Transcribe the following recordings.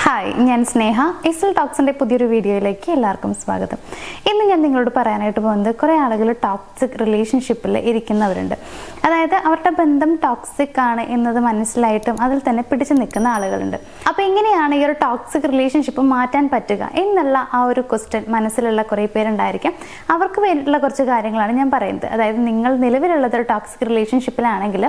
Hi, ഞാൻ സ്നേഹ. ഇസൽ ടോക്സിൻ്റെ പുതിയൊരു വീഡിയോയിലേക്ക് എല്ലാവർക്കും സ്വാഗതം. ഇന്ന് ഞാൻ നിങ്ങളോട് പറയാനായിട്ട് പോകുന്നത് കുറേ ആളുകൾ ടോക്സിക് റിലേഷൻഷിപ്പിൽ ഇരിക്കുന്നവരുണ്ട്. അതായത് അവരുടെ ബന്ധം ടോക്സിക് ആണ് എന്നത് മനസ്സിലായിട്ടും അതിൽ തന്നെ പിടിച്ചു നിൽക്കുന്ന ആളുകളുണ്ട്. അപ്പോൾ എങ്ങനെയാണ് ഈ ഒരു ടോക്സിക് റിലേഷൻഷിപ്പ് മാറ്റാൻ പറ്റുക എന്നുള്ള ആ ഒരു ക്വസ്റ്റ്യൻ മനസ്സിലുള്ള കുറേ പേരുണ്ടായിരിക്കാം. അവർക്ക് വേണ്ടിയിട്ടുള്ള കുറച്ച് കാര്യങ്ങളാണ് ഞാൻ പറയുന്നത്. അതായത് നിങ്ങൾ നിലവിലുള്ളത് ഒരു ടോക്സിക് റിലേഷൻഷിപ്പിലാണെങ്കിൽ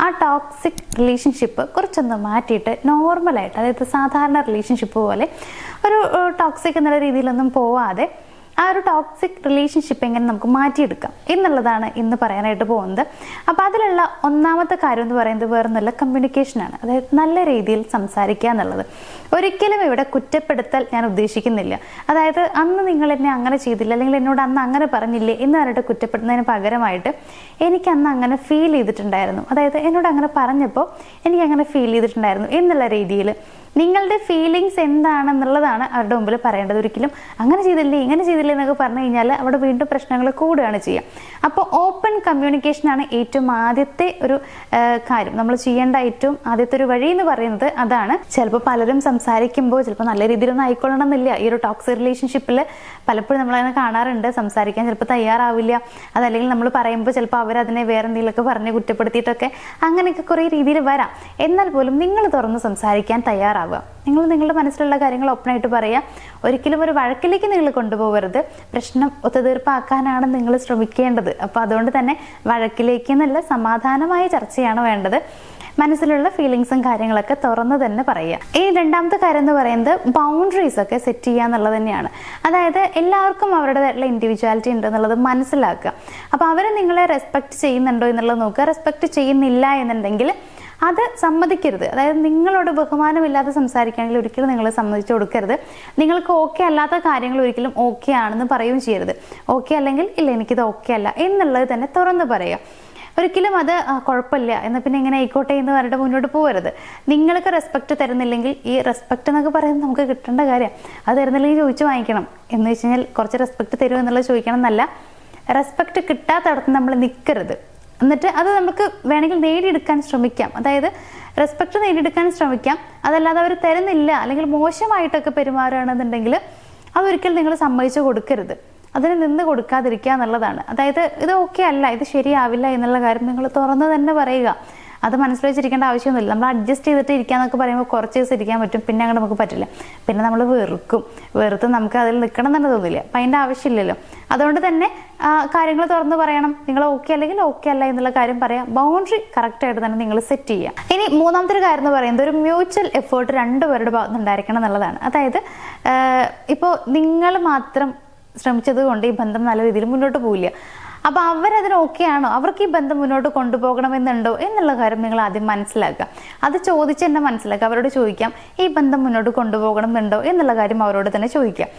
ആ ടോക്സിക് റിലേഷൻഷിപ്പ് കുറച്ചൊന്ന് മാറ്റിയിട്ട് നോർമലായിട്ട്, അതായത് സാധാരണ റിലേഷൻഷിപ്പ് പോലെ ഒരു ടോക്സിക് എന്നുള്ള രീതിയിലൊന്നും പോവാതെ ആ ഒരു ടോക്സിക് റിലേഷൻഷിപ്പ് എങ്ങനെ നമുക്ക് മാറ്റിയെടുക്കാം എന്നുള്ളതാണ് ഇന്ന് പറയാനായിട്ട് പോകുന്നത്. അപ്പോൾ അതിലുള്ള ഒന്നാമത്തെ കാര്യം എന്ന് പറയുന്നത് വേറൊന്നുമല്ല, കമ്മ്യൂണിക്കേഷനാണ്. അതായത് നല്ല രീതിയിൽ സംസാരിക്കുക എന്നുള്ളത്. ഒരിക്കലും ഇവിടെ കുറ്റപ്പെടുത്തൽ ഞാൻ ഉദ്ദേശിക്കുന്നില്ല. അതായത് അന്ന് നിങ്ങൾ എന്നെ അങ്ങനെ ചെയ്തില്ല, അല്ലെങ്കിൽ എന്നോട് അന്ന് അങ്ങനെ പറഞ്ഞില്ലേ എന്ന് പറഞ്ഞിട്ട് കുറ്റപ്പെടുന്നതിന് പകരമായിട്ട് എനിക്ക് അന്ന് അങ്ങനെ ഫീൽ ചെയ്തിട്ടുണ്ടായിരുന്നു, അതായത് എന്നോട് അങ്ങനെ പറഞ്ഞപ്പോൾ എനിക്ക് അങ്ങനെ ഫീൽ ചെയ്തിട്ടുണ്ടായിരുന്നു എന്നുള്ള രീതിയിൽ നിങ്ങളുടെ ഫീലിങ്സ് എന്താണെന്നുള്ളതാണ് അവരുടെ മുമ്പിൽ പറയേണ്ടത്. ഒരിക്കലും അങ്ങനെ ചെയ്തില്ലേ ഇങ്ങനെ ചെയ്തില്ലേ എന്നൊക്കെ പറഞ്ഞു കഴിഞ്ഞാൽ അവിടെ വീണ്ടും പ്രശ്നങ്ങൾ കൂടുകയാണ് ചെയ്യുക. അപ്പോൾ ഓപ്പൺ കമ്മ്യൂണിക്കേഷനാണ് ഏറ്റവും ആദ്യത്തെ ഒരു കാര്യം. നമ്മൾ ചെയ്യേണ്ട ഏറ്റവും ആദ്യത്തെ ഒരു വഴി എന്ന് പറയുന്നത് അതാണ്. ചിലപ്പോൾ പലരും സംസാരിക്കുമ്പോൾ ചിലപ്പോൾ നല്ല രീതിയിലൊന്നും ആയിക്കൊള്ളണം എന്നില്ല. ഈ ഒരു ടോക്സിക് റിലേഷൻഷിപ്പിൽ പലപ്പോഴും നമ്മളതിനെ കാണാറുണ്ട്. സംസാരിക്കാൻ ചിലപ്പോൾ തയ്യാറാവില്ല, അതല്ലെങ്കിൽ നമ്മൾ പറയുമ്പോൾ ചിലപ്പോൾ അവരതിനെ വേറെ എന്തെങ്കിലുമൊക്കെ പറഞ്ഞ് കുറ്റപ്പെടുത്തിയിട്ടൊക്കെ അങ്ങനെയൊക്കെ കുറേ രീതിയിൽ വരാം. എന്നാൽ പോലും നിങ്ങൾ തുറന്ന് സംസാരിക്കാൻ തയ്യാറാവുക. നിങ്ങൾ നിങ്ങളുടെ മനസ്സിലുള്ള കാര്യങ്ങൾ ഓപ്പണായിട്ട് പറയുക. ഒരിക്കലും ഒരു വഴക്കിലേക്ക് നിങ്ങൾ കൊണ്ടുപോകരുത്. പ്രശ്നം ഒത്തുതീർപ്പാക്കാനാണ് നിങ്ങൾ ശ്രമിക്കേണ്ടത്. അപ്പോൾ അതുകൊണ്ട് തന്നെ വഴക്കിലേക്ക് എന്നല്ല, സമാധാനമായ ചർച്ചയാണ് വേണ്ടത്. മനസ്സിലുള്ള ഫീലിങ്സും കാര്യങ്ങളൊക്കെ തുറന്ന് തന്നെ പറയുക. ഈ രണ്ടാമത്തെ കാര്യം എന്ന് പറയുന്നത് ബൗണ്ടറീസ് ഒക്കെ സെറ്റ് ചെയ്യുക എന്നുള്ളത് തന്നെയാണ്. അതായത് എല്ലാവർക്കും അവരുടേതായിട്ടുള്ള ഇൻഡിവിജ്വാലിറ്റി ഉണ്ട് എന്നുള്ളത് മനസ്സിലാക്കുക. അപ്പോൾ അവർ നിങ്ങളെ റെസ്പെക്ട് ചെയ്യുന്നുണ്ടോ എന്നുള്ളത് നോക്കുക. റെസ്പെക്ട് ചെയ്യുന്നില്ല എന്നുണ്ടെങ്കിൽ അത് സമ്മതിക്കരുത്. അതായത് നിങ്ങളോട് ബഹുമാനമില്ലാതെ സംസാരിക്കുകയാണെങ്കിൽ ഒരിക്കലും നിങ്ങൾ സമ്മതിച്ചു കൊടുക്കരുത്. നിങ്ങൾക്ക് ഓക്കെ അല്ലാത്ത കാര്യങ്ങൾ ഒരിക്കലും ഓക്കെ ആണെന്ന് പറയുകയും ചെയ്യരുത്. ഓക്കെ അല്ലെങ്കിൽ ഇല്ല എനിക്കിത് ഓക്കെ അല്ല എന്നുള്ളത് തന്നെ തുറന്ന് പറയുക. ഒരിക്കലും അത് കുഴപ്പമില്ല എന്നാൽ പിന്നെ എങ്ങനെ ആയിക്കോട്ടെ എന്ന് പറഞ്ഞിട്ട് മുന്നോട്ട് പോകരുത്. നിങ്ങൾക്ക് റെസ്പെക്ട് തരുന്നില്ലെങ്കിൽ, ഈ റെസ്പെക്ട് എന്നൊക്കെ പറയുന്നത് നമുക്ക് കിട്ടേണ്ട കാര്യം, അത് തരുന്നില്ലെങ്കിൽ ചോദിച്ചു വാങ്ങിക്കണം. എന്ന് വെച്ച് കഴിഞ്ഞാൽ കുറച്ച് റെസ്പെക്ട് തരുമോ എന്നുള്ളത് ചോദിക്കണം എന്നല്ല, റെസ്പെക്ട് കിട്ടാത്തടത്ത് നമ്മൾ നിൽക്കരുത്. എന്നിട്ട് അത് നമുക്ക് വേണമെങ്കിൽ നേടിയെടുക്കാൻ ശ്രമിക്കാം. അതായത് റെസ്പെക്ട് നേടിയെടുക്കാൻ ശ്രമിക്കാം. അതല്ലാതെ അവർ തരുന്നില്ല അല്ലെങ്കിൽ മോശമായിട്ടൊക്കെ പെരുമാറുകയാണെന്നുണ്ടെങ്കിൽ അതൊരിക്കലും നിങ്ങൾ സമ്മതിച്ചു കൊടുക്കരുത്. അതിന് നിന്ന് കൊടുക്കാതിരിക്കുക എന്നുള്ളതാണ്. അതായത് ഇത് ഓക്കെ അല്ല, ഇത് ശരിയാവില്ല എന്നുള്ള കാര്യം നിങ്ങൾ തുറന്ന് തന്നെ പറയുക. അത് മനസ്സിൽ വെച്ചിരിക്കേണ്ട ആവശ്യമൊന്നുമില്ല. നമ്മൾ അഡ്ജസ്റ്റ് ചെയ്തിട്ട് ഇരിക്കാന്നൊക്കെ പറയുമ്പോൾ കുറച്ച് ദിവസം ഇരിക്കാൻ പറ്റും, പിന്നെ അങ്ങോട്ട് നമുക്ക് പറ്റില്ല. പിന്നെ നമ്മൾ വെറുത്ത് നമുക്ക് അതിൽ നിൽക്കണം തന്നെ തോന്നില്ല. അപ്പം അതിൻ്റെ ആവശ്യമില്ലല്ലോ. അതുകൊണ്ട് തന്നെ കാര്യങ്ങൾ തുറന്ന് പറയണം. നിങ്ങൾ ഓക്കെ അല്ലെങ്കിൽ ഓക്കെ അല്ല എന്നുള്ള കാര്യം പറയാം. ബൗണ്ടറി കറക്റ്റായിട്ട് തന്നെ നിങ്ങൾ സെറ്റ് ചെയ്യുക. ഇനി മൂന്നാമത്തെ ഒരു കാര്യം എന്ന് പറയുന്നത് ഒരു മ്യൂച്വൽ എഫേർട്ട് രണ്ടുപേരുടെ ഭാഗത്ത് ഉണ്ടായിരിക്കണം എന്നുള്ളതാണ്. അതായത് ഇപ്പോൾ നിങ്ങൾ മാത്രം ശ്രമിച്ചത് കൊണ്ട് ഈ ബന്ധം നല്ല രീതിയിൽ മുന്നോട്ട് പോവില്ല. അപ്പോൾ അവരതിന് ഓക്കെ ആണോ, അവർക്ക് ഈ ബന്ധം മുന്നോട്ട് കൊണ്ടുപോകണമെന്നുണ്ടോ എന്നുള്ള കാര്യം നിങ്ങൾ ആദ്യം മനസ്സിലാക്കുക. അത് ചോദിച്ച് തന്നെ മനസ്സിലാക്കുക. അവരോട് ചോദിക്കാം, ഈ ബന്ധം മുന്നോട്ട് കൊണ്ടുപോകണമെന്നുണ്ടോ എന്നുള്ള കാര്യം അവരോട് തന്നെ ചോദിക്കാം.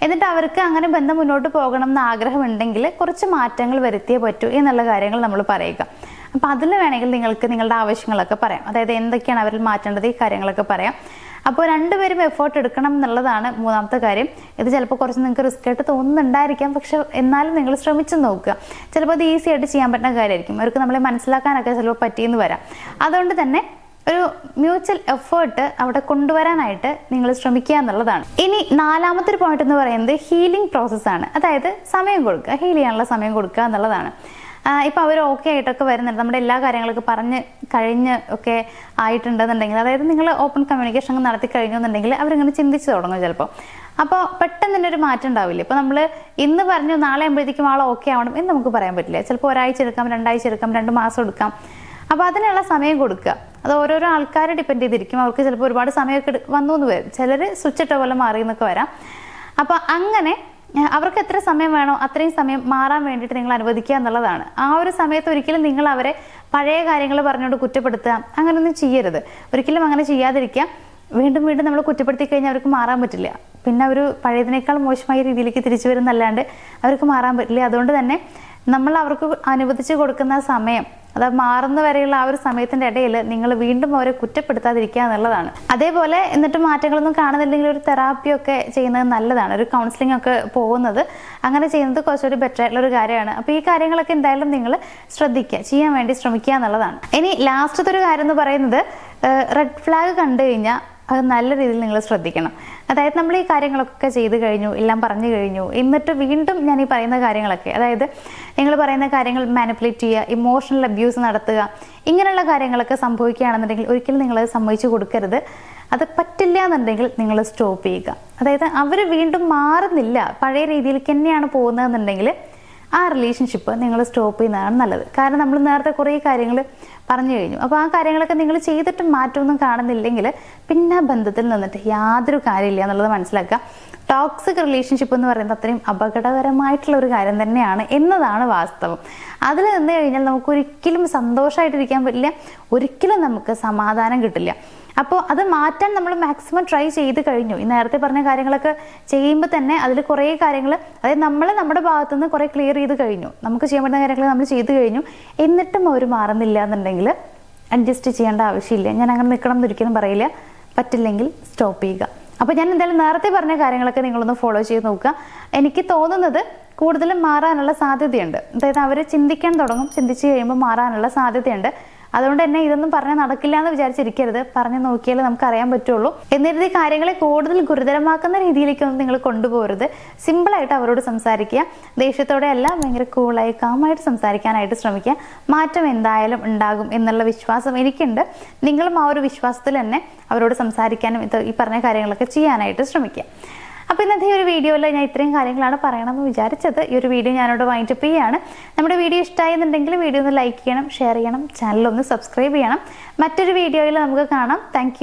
എന്നിട്ട് അവർക്ക് അങ്ങനെ ബന്ധം മുന്നോട്ട് പോകണം എന്ന് ആഗ്രഹമുണ്ടെങ്കിൽ കുറച്ച് മാറ്റങ്ങൾ വരുത്തിയേ പറ്റൂ എന്നുള്ള കാര്യങ്ങൾ നമ്മൾ പറയുക. അപ്പോൾ അതിൽ വേണമെങ്കിൽ നിങ്ങൾക്ക് നിങ്ങളുടെ ആവശ്യങ്ങളൊക്കെ പറയാം. അതായത് എന്തൊക്കെയാണ് അവരിൽ മാറ്റേണ്ടത്, ഈ കാര്യങ്ങളൊക്കെ പറയാം. അപ്പോൾ രണ്ടുപേരും എഫേർട്ട് എടുക്കണം എന്നുള്ളതാണ് മൂന്നാമത്തെ കാര്യം. ഇത് ചിലപ്പോൾ കുറച്ച് നിങ്ങൾക്ക് റിസ്ക് ആയിട്ട് തോന്നുന്നുണ്ടായിരിക്കാം, പക്ഷെ എന്നാലും നിങ്ങൾ ശ്രമിച്ചു നോക്കുക. ചിലപ്പോൾ അത് ഈസി ആയിട്ട് ചെയ്യാൻ പറ്റുന്ന കാര്യമായിരിക്കും. അവർക്ക് നമ്മളെ മനസ്സിലാക്കാനൊക്കെ ചിലപ്പോൾ പറ്റിയെന്ന് വരാം. അതുകൊണ്ട് തന്നെ ഒരു മ്യൂച്വൽ എഫേർട്ട് അവിടെ കൊണ്ടുവരാനായിട്ട് നിങ്ങൾ ശ്രമിക്കുക എന്നുള്ളതാണ്. ഇനി നാലാമത്തെ ഒരു പോയിന്റ് എന്ന് പറയുന്നത് ഹീലിംഗ് പ്രോസസ്സാണ്. അതായത് സമയം കൊടുക്കുക, ഹീൽ ചെയ്യാനുള്ള സമയം കൊടുക്കുക എന്നുള്ളതാണ്. ഇപ്പം അവർ ഓക്കെ ആയിട്ടൊക്കെ വരുന്നുണ്ട്, നമ്മുടെ എല്ലാ കാര്യങ്ങളൊക്കെ പറഞ്ഞ് കഴിഞ്ഞ് ഒക്കെ ആയിട്ടുണ്ടെന്നുണ്ടെങ്കിൽ, അതായത് നിങ്ങൾ ഓപ്പൺ കമ്മ്യൂണിക്കേഷൻ ഒക്കെ നടത്തി കഴിഞ്ഞെന്നുണ്ടെങ്കിൽ അവരിങ്ങനെ ചിന്തിച്ച് തുടങ്ങും ചിലപ്പോൾ. അപ്പോൾ പെട്ടെന്ന് തന്നെ ഒരു മാറ്റം ഉണ്ടാവില്ല. ഇപ്പോൾ നമ്മൾ ഇന്ന് പറഞ്ഞു നാളെ ആകുമ്പോഴത്തേക്കും ആൾ ഓക്കെ ആവണം എന്ന് നമുക്ക് പറയാൻ പറ്റില്ല. ചിലപ്പോൾ ഒരാഴ്ച എടുക്കാം, 2 ആഴ്ച എടുക്കാം, 2 മാസം എടുക്കാം. അപ്പോൾ അതിനുള്ള സമയം കൊടുക്കുക. അത് ഓരോരോ ആൾക്കാരെ ഡിപ്പെൻഡ് ചെയ്തിരിക്കും. അവർക്ക് ചിലപ്പോൾ ഒരുപാട് സമയമൊക്കെ വന്നു എന്ന് വരും. ചിലർ സ്വിച്ച് ഇട്ട പോലെ മാറി എന്നൊക്കെ വരാം. അപ്പോൾ അങ്ങനെ അവർക്ക് എത്ര സമയം വേണോ അത്രയും സമയം മാറാൻ വേണ്ടിയിട്ട് നിങ്ങൾ അനുവദിക്കുക എന്നുള്ളതാണ്. ആ ഒരു സമയത്ത് ഒരിക്കലും നിങ്ങൾ അവരെ പഴയ കാര്യങ്ങൾ പറഞ്ഞുകൊണ്ട് കുറ്റപ്പെടുത്തുക അങ്ങനെയൊന്നും ചെയ്യരുത്. ഒരിക്കലും അങ്ങനെ ചെയ്യാതിരിക്കുക. വീണ്ടും വീണ്ടും നമ്മൾ കുറ്റപ്പെടുത്തി കഴിഞ്ഞാൽ അവർക്ക് മാറാൻ പറ്റില്ല. പിന്നെ അവർ പഴയതിനേക്കാൾ മോശമായ രീതിയിലേക്ക് തിരിച്ചു വരുന്നല്ലാണ്ട് അവർക്ക് മാറാൻ പറ്റില്ല. അതുകൊണ്ട് തന്നെ നമ്മൾ അവർക്ക് അനുവദിച്ച് കൊടുക്കുന്ന സമയം, അത് മാറുന്ന വരെയുള്ള ആ ഒരു സമയത്തിന്റെ ഇടയിൽ നിങ്ങൾ വീണ്ടും അവരെ കുറ്റപ്പെടുത്താതിരിക്കുക എന്നുള്ളതാണ്. അതേപോലെ എന്നിട്ട് മാറ്റങ്ങളൊന്നും കാണുന്നില്ലെങ്കിൽ ഒരു തെറാപ്പിയൊക്കെ ചെയ്യുന്നത് നല്ലതാണ്. ഒരു കൗൺസിലിംഗ് ഒക്കെ പോകുന്നത്, അങ്ങനെ ചെയ്യുന്നത് കുറച്ചുകൂടി ബെറ്റർ ആയിട്ടുള്ള ഒരു കാര്യമാണ്. അപ്പോൾ ഈ കാര്യങ്ങളൊക്കെ എന്തായാലും നിങ്ങൾ ശ്രദ്ധിക്കുക, ചെയ്യാൻ വേണ്ടി ശ്രമിക്കുക എന്നുള്ളതാണ്. ഇനി ലാസ്റ്റത്തെ ഒരു കാര്യം എന്ന് പറയുന്നത്, റെഡ് ഫ്ലാഗ് കണ്ടു കഴിഞ്ഞാൽ അത് നല്ല രീതിയിൽ നിങ്ങൾ ശ്രദ്ധിക്കണം. അതായത് നമ്മൾ ഈ കാര്യങ്ങളൊക്കെ ചെയ്തു കഴിഞ്ഞു, എല്ലാം പറഞ്ഞു കഴിഞ്ഞു, എന്നിട്ട് വീണ്ടും ഞാൻ ഈ പറയുന്ന കാര്യങ്ങളൊക്കെ, അതായത് നിങ്ങൾ പറയുന്ന കാര്യങ്ങൾ മാനിപ്പുലേറ്റ് ചെയ്യുക, ഇമോഷണൽ അബ്യൂസ് നടത്തുക, ഇങ്ങനെയുള്ള കാര്യങ്ങളൊക്കെ സംഭവിക്കുകയാണെന്നുണ്ടെങ്കിൽ ഒരിക്കലും നിങ്ങളത് സമ്മതിച്ചു കൊടുക്കരുത്. അത് പറ്റില്ല എന്നുണ്ടെങ്കിൽ നിങ്ങൾ സ്റ്റോപ്പ് ചെയ്യുക. അതായത് അവർ വീണ്ടും മാറുന്നില്ല, പഴയ രീതിയിലേക്ക് തന്നെയാണ് പോകുന്നതെന്നുണ്ടെങ്കിൽ ആ റിലേഷൻഷിപ്പ് നിങ്ങൾ സ്റ്റോപ്പ് ചെയ്യുന്നതാണ് നല്ലത്. കാരണം നമ്മൾ നേരത്തെ കുറേ കാര്യങ്ങൾ പറഞ്ഞു കഴിഞ്ഞു. അപ്പോൾ ആ കാര്യങ്ങളൊക്കെ നിങ്ങൾ ചെയ്തിട്ട് മാറ്റമൊന്നും കാണുന്നില്ലെങ്കിൽ പിന്നെ ആ ബന്ധത്തിൽ നിന്നിട്ട് യാതൊരു കാര്യമില്ല എന്നുള്ളത് മനസ്സിലാക്കുക. ടോക്സിക് റിലേഷൻഷിപ്പ് എന്ന് പറയുന്നത് അത്രയും അപകടകരമായിട്ടുള്ള ഒരു കാര്യം തന്നെയാണ് എന്നതാണ് വാസ്തവം. അതിൽ നിന്ന് കഴിഞ്ഞാൽ നമുക്ക് ഒരിക്കലും സന്തോഷമായിട്ടിരിക്കാൻ പറ്റില്ല, ഒരിക്കലും നമുക്ക് സമാധാനം കിട്ടില്ല. അപ്പോൾ അത് മാറ്റാൻ നമ്മൾ മാക്സിമം ട്രൈ ചെയ്ത് കഴിഞ്ഞു. ഈ നേരത്തെ പറഞ്ഞ കാര്യങ്ങളൊക്കെ ചെയ്യുമ്പോൾ തന്നെ അതിൽ കുറേ കാര്യങ്ങൾ, അതായത് നമ്മൾ നമ്മുടെ ഭാഗത്തു നിന്ന് കുറേ ക്ലിയർ ചെയ്ത് കഴിഞ്ഞു, നമുക്ക് ചെയ്യാൻ പറ്റുന്ന കാര്യങ്ങൾ നമ്മൾ ചെയ്ത് കഴിഞ്ഞു. എന്നിട്ടും അവർ മാറുന്നില്ല എന്നുണ്ടെങ്കിൽ അഡ്ജസ്റ്റ് ചെയ്യേണ്ട ആവശ്യമില്ല. ഞാൻ അങ്ങനെ നിൽക്കണം എന്നൊരിക്കലും പറയില്ല. പറ്റില്ലെങ്കിൽ സ്റ്റോപ്പ് ചെയ്യുക. അപ്പോൾ ഞാൻ എന്തായാലും നേരത്തെ പറഞ്ഞ കാര്യങ്ങളൊക്കെ നിങ്ങളൊന്ന് ഫോളോ ചെയ്ത് നോക്കുക. എനിക്ക് തോന്നുന്നത് കൂടുതലും മാറാനുള്ള സാധ്യതയുണ്ട്. അതായത് അവർ ചിന്തിക്കാൻ തുടങ്ങും, ചിന്തിച്ച് കഴിയുമ്പോൾ മാറാനുള്ള സാധ്യതയുണ്ട്. അതുകൊണ്ട് തന്നെ ഇതൊന്നും പറഞ്ഞാൽ നടക്കില്ല എന്ന് വിചാരിച്ചിരിക്കരുത്. പറഞ്ഞു നോക്കിയാലേ നമുക്ക് അറിയാൻ പറ്റുള്ളൂ. എന്നിട്ട് ഈ കാര്യങ്ങളെ കൂടുതൽ ഗുരുതരമാക്കുന്ന രീതിയിലേക്കൊന്നും നിങ്ങൾ കൊണ്ടുപോകരുത്. സിമ്പിളായിട്ട് അവരോട് സംസാരിക്കുക. ദേഷ്യത്തോടെ അല്ല, ഭയങ്കര കൂളായി കാമായിട്ട് സംസാരിക്കാനായിട്ട് ശ്രമിക്കുക. മാറ്റം എന്തായാലും ഉണ്ടാകും എന്നുള്ള വിശ്വാസം എനിക്കുണ്ട്. നിങ്ങളും ആ ഒരു വിശ്വാസത്തിൽ തന്നെ അവരോട് സംസാരിക്കാനും ഈ പറഞ്ഞ കാര്യങ്ങളൊക്കെ ചെയ്യാനായിട്ട് ശ്രമിക്കുക. അപ്പോൾ ഇന്നത്തെ ഈ ഒരു വീഡിയോയിൽ ഞാൻ ഇത്രയും കാര്യങ്ങളാണ് പറയണമെന്ന് വിചാരിച്ചത്. ഈ ഒരു വീഡിയോ ഞാനോട് വൈൻഡപ്പ് ചെയ്യുകയാണ്. നമ്മുടെ വീഡിയോ ഇഷ്ടമായെന്നുണ്ടെങ്കിൽ വീഡിയോ ഒന്ന് ലൈക്ക് ചെയ്യണം, ഷെയർ ചെയ്യണം, ചാനലൊന്ന് സബ്സ്ക്രൈബ് ചെയ്യണം. മറ്റൊരു വീഡിയോയിൽ നമുക്ക് കാണാം. താങ്ക്